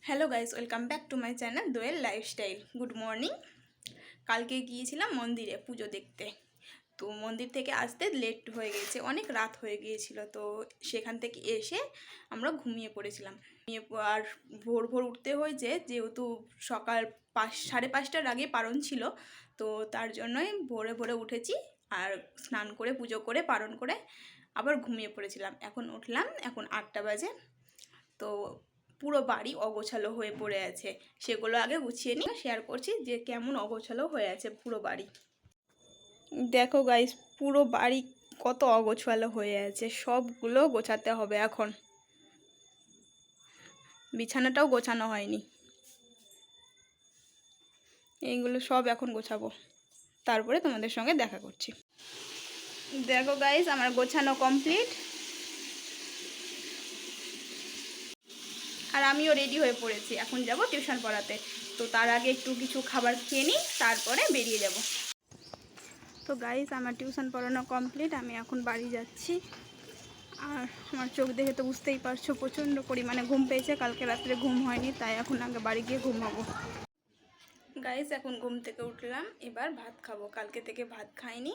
Hello guys, welcome back to my channel Doyel lifestyle. Good morning. কালকে গিয়েছিলাম মন্দিরে পুজো দেখতে, তো মন্দির থেকে আসতে লেট হয়ে গেছে, অনেক রাত হয়ে গিয়েছিল। তো সেখান থেকে এসে আমরা ঘুমিয়ে পড়েছিলাম। আর ভোর ভোর উঠতে হয়েছে, যেহেতু সকাল 5:30টার আগে পারণ ছিল, তো তার জন্যই ভোরে ভোরে উঠেছি আর স্নান করে পুজো করে পারণ করে আবার ঘুমিয়ে পড়েছিলাম। এখন উঠলাম, এখন 8টা বাজে। তো পুরো বাড়ি অগোছালো হয়ে পড়ে আছে, সেগুলো আগে গুছিয়ে নিয়ে শেয়ার করছি যে কেমন অগোছালো হয়ে আছে পুরো বাড়ি। দেখো গাইস, পুরো বাড়ি কত অগোছালো হয়ে আছে, সবগুলো গোছাতে হবে এখন। বিছানাটাও গোছানো হয়নি, এইগুলো সব এখন গোছাবো, তারপরে তোমাদের সঙ্গে দেখা করছি। দেখো গাইস, আমার গোছানো কমপ্লিট আর আমিও রেডি হয়ে পড়েছি। এখন যাব টিউশন পড়াতে, তো তার আগে একটু কিছু খাবার খেয়ে নিই, তারপরে বেরিয়ে যাব। তো গাইস, আমার টিউশন পড়ানো কমপ্লিট, আমি এখন বাড়ি যাচ্ছি। আর আমার চোখ দেখে তো বুঝতেই পারছো, প্রচণ্ড পরিমাণে ঘুম পেয়েছে, কালকে রাত্রে ঘুম হয়নি, তাই এখন আগে বাড়ি গিয়ে ঘুমাবো। গাইস, এখন ঘুম থেকে উঠলাম, এবার ভাত খাবো, কালকে থেকে ভাত খাইনি,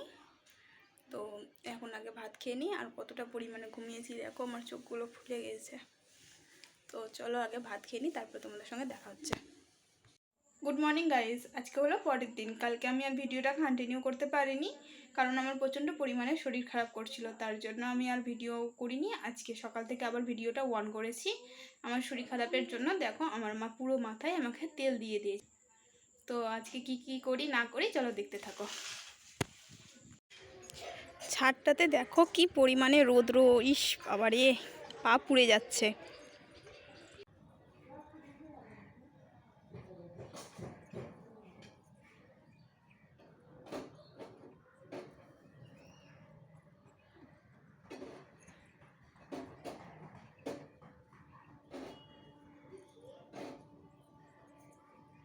তো এখন আগে ভাত খেয়ে নিই। আর কতটা পরিমাণে ঘুমিয়েছি দেখো, আমার চোখগুলো ফুলে গেছে। তো চলো আগে ভাত খেয়ে নিই, তারপর তোমাদের সঙ্গে দেখা হচ্ছে। গুড মর্নিং গাইজ, আজকে হলো পরের দিন। কালকে আমি আর ভিডিওটা কন্টিনিউ করতে পারিনি, কারণ আমার প্রচণ্ড পরিমাণে শরীর খারাপ করছিল, তার জন্য আমি আর ভিডিও করিনি। আজকে সকাল থেকে আবার ভিডিওটা অন করেছি আমার শরীর খারাপের জন্য। দেখো, আমার মা পুরো মাথায় আমাকে তেল দিয়ে দিয়েছে। তো আজকে কি কি করি না করি চলো দেখতে থাকো। ছাদটাতে দেখো কি পরিমাণে রৌদ্র, ইস বাবারে, পা পুড়ে যাচ্ছে।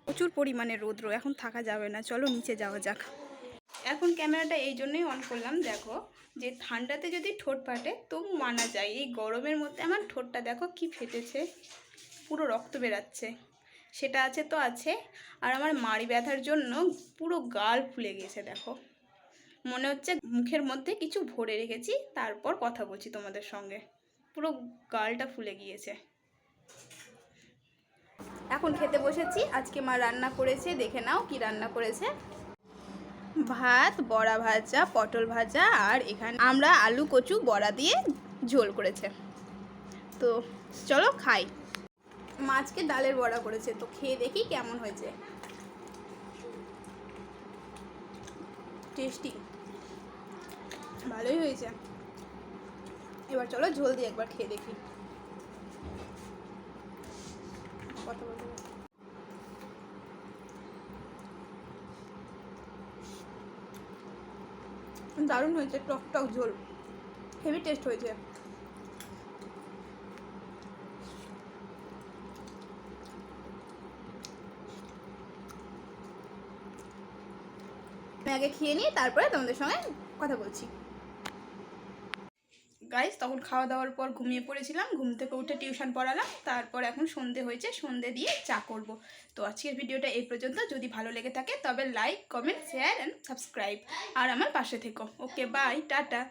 প্রচুর পরিমাণে রৌদ্র, এখন থাকা যাবে না, চলো নিচে যাওয়া যাক। এখন ক্যামেরাটা এই জন্যই অন করলাম, দেখো যে ঠান্ডাতে যদি ঠোঁট ফাটে তবু মানা যায়, এই গরমের মধ্যে আমার ঠোঁটটা দেখো কি ফেটেছে, পুরো রক্ত বেরাচ্ছে। সেটা আছে তো আছে, আর আমার মাড়ি ব্যথার জন্য পুরো গাল ফুলে গেছে। দেখো, মনে হচ্ছে মুখের মধ্যে কিছু ভরে রেখেছি, তারপর কথা বলছি তোমাদের সঙ্গে, পুরো গালটা ফুলে গিয়েছে। এখন খেতে বসেছি, আজকে মা রান্না করেছে, দেখে নাও কি রান্না করেছে। ভাত, বড়া ভাজা, পটল ভাজা, আর এখানে আমরা আলু কচু বড়া দিয়ে ঝোল করেছে। তো চলো খাই। মাছকে ডালের বড়া করেছে, তো খেয়ে দেখি কেমন হয়েছে। টেস্টি, ভালোই হয়েছে। এবার চলো ঝোল দিয়ে একবার খেয়ে দেখি। কথা বলতে দারুণ হয়েছে, টক টক ঝোল, হেভি টেস্ট হয়েছে। আমি আগে খেয়ে নিই, তারপরে তোমাদের সঙ্গে কথা বলছি। গাইস, তখন খাওয়া দাওয়ার পর ঘুমিয়ে পড়েছিলাম, ঘুম থেকে উঠে টিউশন পড়ালাম, তারপর এখন সন্ধে হয়েছে, সন্ধে দিয়ে চা করব। তো আজকের ভিডিওটা এই পর্যন্ত। যদি ভালো লেগে থাকে তবে like, comment, share and subscribe, আর আমার পাশে থেকো। Okay, bye, tata.